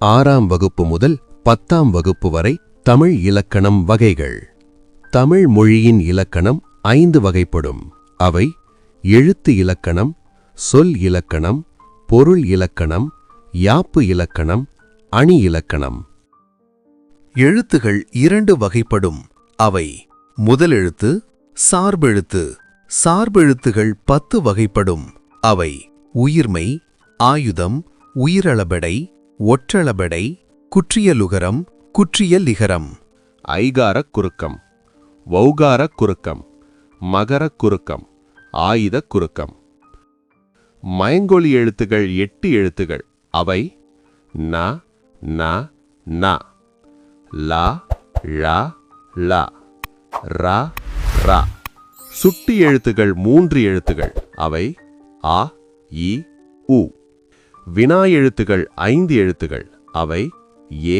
6ஆம் வகுப்பு முதல் 10ஆம் வகுப்பு வரை தமிழ் இலக்கணம் வகைகள். தமிழ் மொழியின் இலக்கணம் 5 வகைப்படும். அவை எழுத்து இலக்கணம், சொல் இலக்கணம், பொருள் இலக்கணம், யாப்பு இலக்கணம், அணி இலக்கணம். எழுத்துகள் 2 வகைப்படும். அவை முதலெழுத்து, சார்பெழுத்து. சார்பெழுத்துகள் 10 வகைப்படும். அவை உயிர்மெய், ஆயுதம், உயிரளபெடை, ஒற்றளபெடை, குற்றியலுகரம், குற்றியலிகரம். ஐகாரக் குறுக்கம், வௌகாரக் குறுக்கம், மகரக் குறுக்கம், ஆயுதக் குறுக்கம். மயங்கொலி எழுத்துகள் 8 எழுத்துகள். அவை ந, ந, ந, லா, ழ, ல, ர, ர. சுட்டி எழுத்துகள் 3 எழுத்துகள். அவை ஆ, இ, உ. வினா எழுத்துகள் 5 எழுத்துகள். அவை ஏ,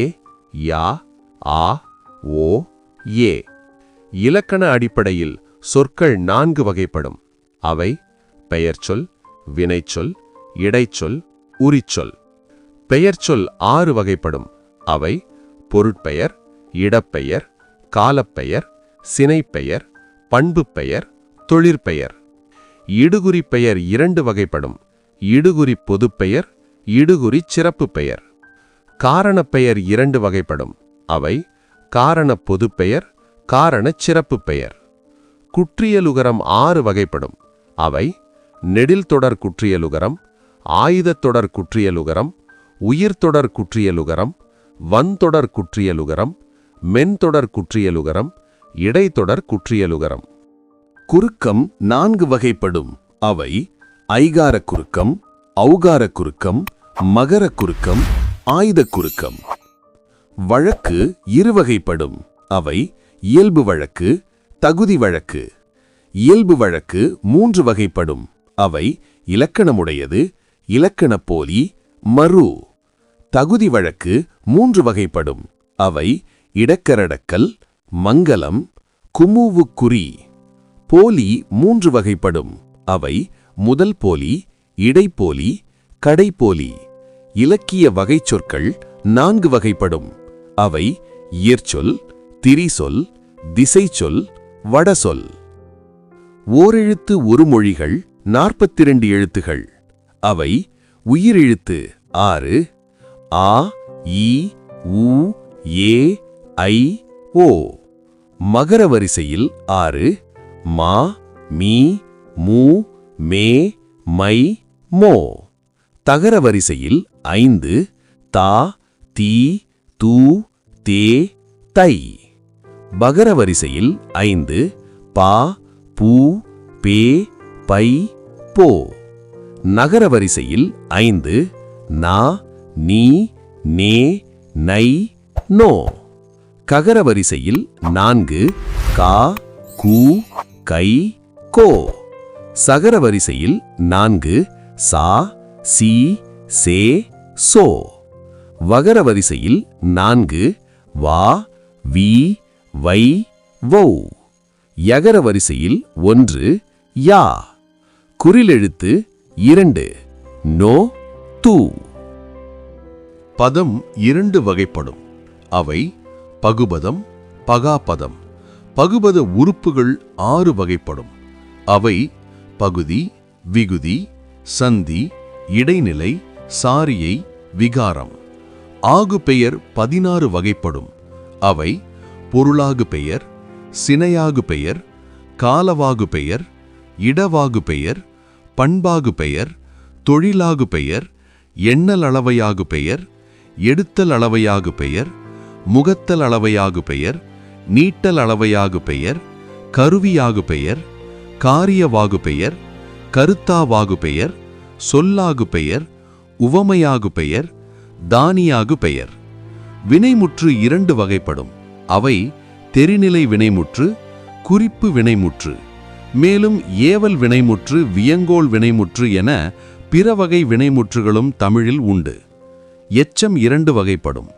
யா, ஆ, ஓ, ஏ. இலக்கண அடிப்படையில் சொற்கள் 4 வகைப்படும். அவை பெயர்ச்சொல், வினைச்சொல், இடைச்சொல், உரிச்சொல். பெயர்ச்சொல் 6 வகைப்படும். அவை பொருட்பெயர், இடப்பெயர், காலப்பெயர், சினைப்பெயர், பண்புப்பெயர், தொழிற்பெயர். இடுகுறி பெயர் 2 வகைப்படும். இடுகுறி பொதுப்பெயர், இடுகுறி சிறப்பு பெயர். காரணப்பெயர் 2 வகைப்படும். அவை காரண பொதுப்பெயர், காரண சிறப்பு பெயர். குற்றியலுகரம் 6 வகைப்படும். அவை நெடில்தொடர் குற்றியலுகரம், ஆயுதத்தொடர் குற்றியலுகரம், உயிர்த்தொடர் குற்றியலுகரம், வன்தொடர் குற்றியலுகரம், மென்தொடர் குற்றியலுகரம், இடைத்தொடர் குற்றியலுகரம். குறுக்கம் 4 வகைப்படும். அவை ஐகாரக் குறுக்கம், ஔகாரக் குறுக்கம், மகரக் குறுக்கம், ஆயுதக் குறுக்கம். வழக்கு 2 வகைப்படும். அவை இயல்பு வழக்கு, தகுதி வழக்கு. இயல்பு வழக்கு 3 வகைப்படும். அவை இலக்கணமுடையது, இலக்கணப் போலி, மறு. தகுதி வழக்கு 3 வகைப்படும். அவை இடக்கரடக்கல், மங்கலம், குமுவுக்குறி. போலி 3 வகைப்படும். அவை முதல் போலி, இடைப்போலி, கடைப்போலி. இலக்கிய வகைச்சொற்கள் 4 வகைப்படும். அவை இயற்சொல், திரிசொல், திசைச்சொல், வடசொல். ஓரெழுத்து ஒரு மொழிகள் 42 எழுத்துகள். அவை உயிரெழுத்து 6, ஆ, இ, உ, ஏ, ஐ, ஓ. மகர வரிசையில் 6, மா, மீ, மூ, மே, மை, மோ. தகர வரிசையில் 5, தா, தீ, தூ, தே, தை. பகர வரிசையில் 5, பா, பூ, பே, பை, போ. நகர வரிசையில் 5, நா, நீ, நே, நை, நோ. ககர வரிசையில் 4, கா, கூ, கை, கோ. சகர வரிசையில் 4, சா, சி, சே, சோ. வகர வரிசையில் 4, வா, வி, வை, வௌ. யகர வரிசையில் 1, யா. குறிலெழுத்து 2, நோ, தூ. பதம் 2 வகைப்படும். அவை பகுபதம், பகாபதம். பகுபத உறுப்புகள் 6 வகைப்படும். அவை பகுதி, விகுதி, சந்தி, இடைநிலை, சாரியை, விகாரம். ஆகு பெயர் 16 வகைப்படும். அவை பொருளாகு பெயர், சினையாகு பெயர், காலவாகு பெயர், இடவாகு பெயர், பண்பாகு பெயர், தொழிலாகு பெயர், எண்ணல் அளவையாகு பெயர், எடுத்தல் அளவையாகு பெயர், முகத்தல் அளவையாகு பெயர், நீட்டல் அளவையாகு பெயர், கருவியாகு பெயர், காரியவாகு பெயர், கருத்தாவாகு பெயர், சொல்லாகு பெயர், உவமையாகு பெயர், தானியாகு பெயர். வினைமுற்று 2 வகைப்படும். அவை தெரிநிலை வினைமுற்று, குறிப்பு வினைமுற்று. மேலும் ஏவல் வினைமுற்று, வியங்கோள் வினைமுற்று என பிற வகை வினைமுற்றுகளும் தமிழில் உண்டு. எச்சம் 2 வகைப்படும்.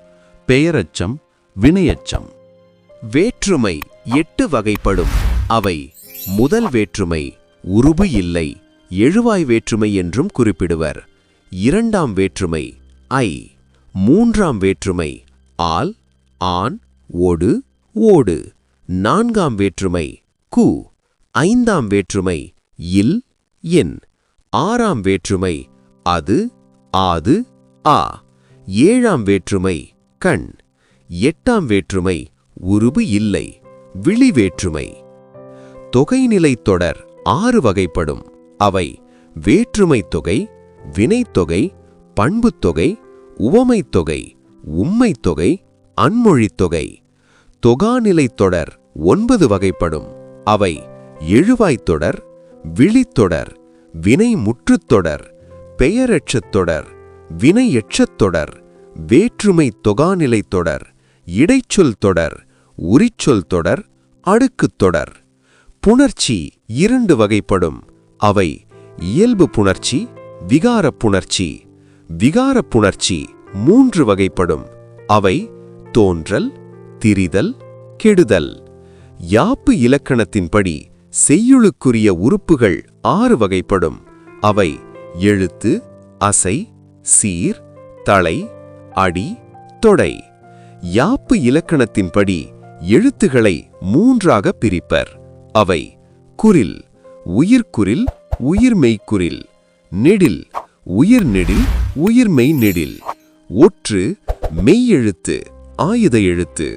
பெயரெச்சம், வினையெச்சம். வேற்றுமை 8 வகைப்படும். அவை முதல் வேற்றுமை, உருபு இல்லை, எழுவாய் வேற்றுமை என்றும் குறிப்பிடுவர். இரண்டாம் வேற்றுமை ஐ, மூன்றாம் வேற்றுமை ஆல், ஆன், ஒடு, ஓடு. நான்காம் வேற்றுமை கு. ஐந்தாம் வேற்றுமை இல், என். ஆறாம் வேற்றுமை அது, ஆது, ஆ. ஏழாம் வேற்றுமை கண். எட்டாம் வேற்றுமை உருபு இல்லை, விழி வேற்றுமை. தொகைநிலைத் தொடர் 6 வகைப்படும். அவை வேற்றுமைத் தொகை, வினைத்தொகை, பண்புத்தொகை, உவமைத் தொகை, உம்மைத் தொகை, அன்மொழித் தொகை. தொகாநிலைத் தொடர் 9 வகைப்படும். அவை எழுவாய்த் தொடர், விழித்தொடர், வினை முற்றுத் தொடர், பெயரெச்சத் தொடர், வினை எச்சத் தொடர், வேற்றுமைத் தொகாநிலைத் தொடர், இடைச்சொல் தொடர், உரிச்சொல் தொடர், அடுக்குத் தொடர். புணர்ச்சி 2 வகைப்படும். அவை இயல்பு புணர்ச்சி, விகாரப் புணர்ச்சி. விகாரப் புணர்ச்சி 3 வகைப்படும். அவை தோன்றல், திரிதல், கெடுதல். யாப்பு இலக்கணத்தின்படி செய்யுளுக்குரிய உறுப்புகள் 6 வகைப்படும். அவை எழுத்து, அசை, சீர், தளை, அடி, தொடை. யாப்பு இலக்கணத்தின்படி எழுத்துகளை 3ஆக பிரிப்பர். அவை குறில், உயிர்க்குறில், உயிர்மெய்க்குறில். நெடில், உயிர்நெடில், உயிர்மெய் நெடில். ஒற்று, மெய்யெழுத்து, ஆயுத எழுத்து.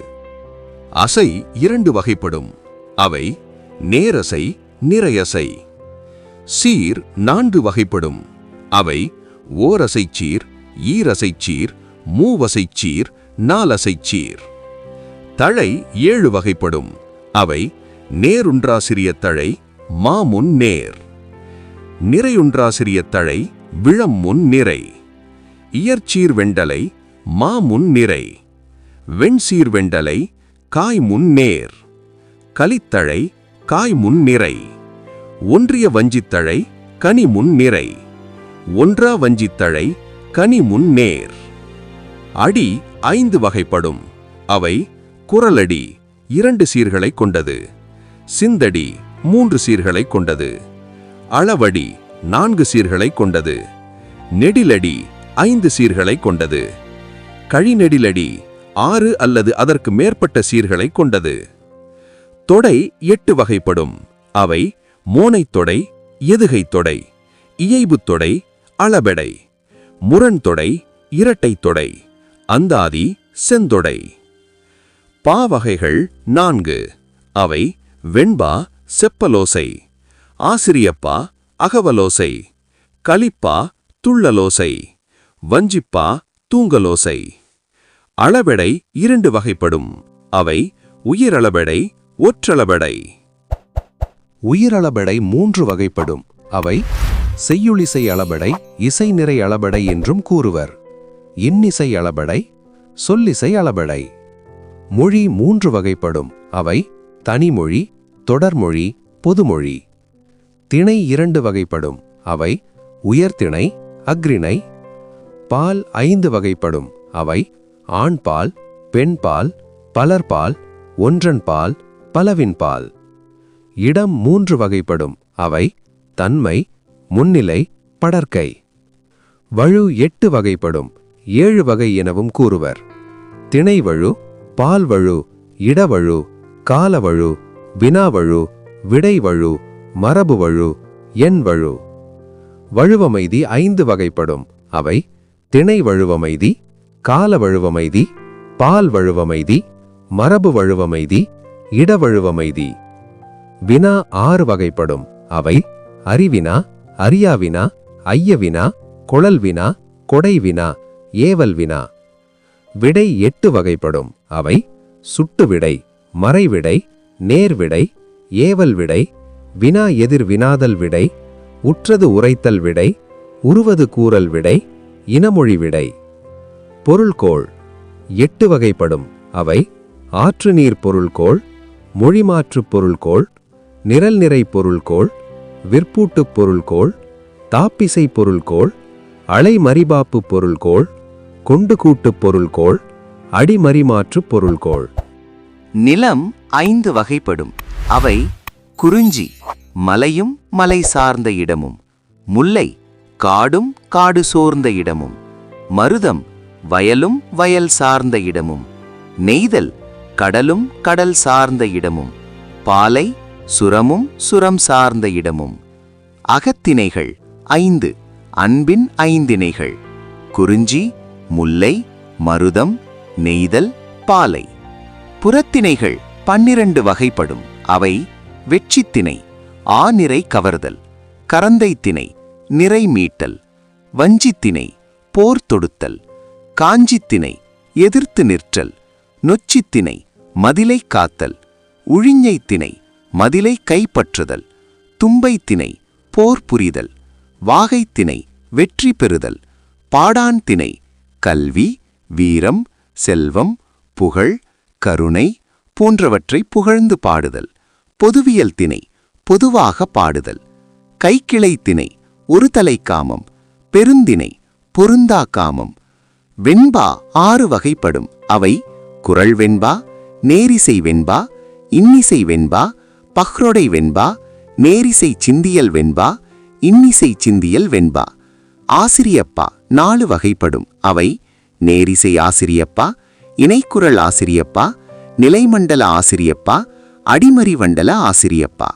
அசை 2 வகைப்படும். அவை நேரசை, நிறையசை. சீர் 4 வகைப்படும். அவை ஓரசைச்சீர், ஈரசைச்சீர், மூவசைச்சீர், நாலசைச்சீர். தழை 7 வகைப்படும். அவை நேருன்றாசிரிய தழை, மாமுன் நேர். நிறையுன்றாசிரிய தழை, விழம்முன் நிறை. இயற்சீர் வெண்டலை, மாமுன் நிறை. வெண்சீர் வெண்டலை, காய்முன் நேர். கலித்தழை, காய்முன் நிறை. ஒன்றிய வஞ்சித்தழை, கனிமுன் நிறை. ஒன்றா வஞ்சித்தழை, கனிமுன் நேர். அடி 5 வகைப்படும். அவை குரலடி 2 சீர்களைக் கொண்டது, சிந்தடி 3 சீர்களைக் கொண்டது, அளவடி 4 சீர்களைக் கொண்டது, நெடிலடி 5 சீர்களைக் கொண்டது, கழிநெடிலடி 6 அல்லது அதற்கு மேற்பட்ட சீர்களைக் கொண்டது. தொடை 8 வகைப்படும். அவை மோனைத் தொடை, எதுகைத் தொடை, இயைபுத் தொடை, அளபெடை, முரண்தொடை, இரட்டைத் தொடை, அந்தாதி, செந்தொடை. பாவகைகள் 4. அவை வெண்பா, செப்பலோசை, ஆசிரியப்பா, அகவலோசை, கலிப்பா, துள்ளலோசை, வஞ்சிப்பா, தூங்கலோசை. அளபெடை 2 வகைப்படும். அவை உயிரளபெடை, ஒற்றளபெடை. உயிரளபெடை 3 வகைப்படும். அவை செய்யுளிசை அளபெடை, இசை நிறை அளபெடை என்றும் கூறுவர். இன்னிசை அளபெடை, சொல்லிசை அளபெடை. மொழி 3 வகைப்படும். அவை தனிமொழி, தொடர்மொழி, பொதுமொழி. திணை 2 வகைப்படும். அவை உயர்திணை, அஃறிணை. பால் 5 வகைப்படும். அவை ஆண்பால், பெண்பால், பலர்பால், ஒன்றன்பால், பலவின்பால். இடம் 3 வகைப்படும். அவை தன்மை, முன்னிலை, படர்க்கை. வழு 8 வகைப்படும். 7 வகை எனவும் கூறுவர். திணைவழு, பால்வழு, இடவழு, காலவழு, வினாவழு, விடைவழு, மரபுவழு, எண்வழு. வழுவமைதி 5 வகைப்படும். அவை திணை வழுவமைதி, கால வழுவமைதி, பால் வழுவமைதி, மரபு வழுவமைதி, இடவழுவமைதி. வினா 6 வகைப்படும். அவை அறிவினா, அறியாவினா, ஐயவினா, கொளல்வினா, கொடைவினா, ஏவல்வினா. விடை 8 வகைப்படும். அவை சுட்டுவிடை, மறைவிடை, நேர்விடை, ஏவல் விடை, வினா எதிர் வினாதல் விடை, உற்றது உரைத்தல் விடை, உருவது கூறல் விடை, இனமொழி விடை. பொருள்கோள் 8 வகைப்படும். அவை ஆற்றுநீர் பொருள்கோள், மொழிமாற்றுப் பொருள்கோள், நிரல்நிறை பொருள்கோள், விற்பூட்டுப் பொருள்கோள், தாப்பிசை பொருள்கோள், அலைமறிபாப்பு பொருள்கோள், கொண்டு கூட்டுப் பொருள்கோள், அடிமறிமாற்றுப் பொருள்கோள். நிலம் 5 வகைப்படும். அவை குறிஞ்சி, மலையும் மலை சார்ந்த இடமும், முல்லை, காடும் காடு சோர்ந்த இடமும், மருதம், வயலும் வயல் சார்ந்த இடமும். நெய்தல் கடலும் கடல் சார்ந்த இடமும். பாலை சுரமும் சுரம் சார்ந்த இடமும். அகத்திணைகள் 5 அன்பின் ஐந்திணைகள். குறிஞ்சி, முல்லை, மருதம், நெய்தல், பாலை. புறத்திணைகள் 12 வகைப்படும். அவை வெட்சித்திணை, ஆநிறை கவர்தல். கரந்தைத்திணை, நிறை மீட்டல். வஞ்சித்திணை, போர் தொடுத்தல். காஞ்சித்திணை, எதிர்த்து நிற்றல். நொச்சித்திணை, மதிலை காத்தல். உழிஞைத்திணை, மதிலை கைப்பற்றுதல். தும்பைத்திணை, போர் புரிதல். வாகைத்திணை, வெற்றி பெறுதல். பாடான் திணை, கல்வி, வீரம், செல்வம், புகழ், கருணை போன்றவற்றை புகழ்ந்து பாடுதல். பொதுவியல் திணை, பொதுவாக பாடுதல். கைக்கிளை திணை, ஒரு தலை காமம். பெருந்திணை, பொருந்தா காமம். வெண்பா 6 வகைப்படும். அவை குறள் வெண்பா, நேரிசை வெண்பா, இன்னிசை வெண்பா, பஹ்ரொடை வெண்பா, நேரிசை சிந்தியல் வெண்பா, இன்னிசை சிந்தியல் வெண்பா. ஆசிரியப்பா 4 வகைப்படும். அவை நேரிசை ஆசிரியப்பா, இணைக்குறள் ஆசிரியப்பா, நிலைமண்டல ஆசிரியப்பா, அடிமறி வண்டல ஆசிரியப்பா.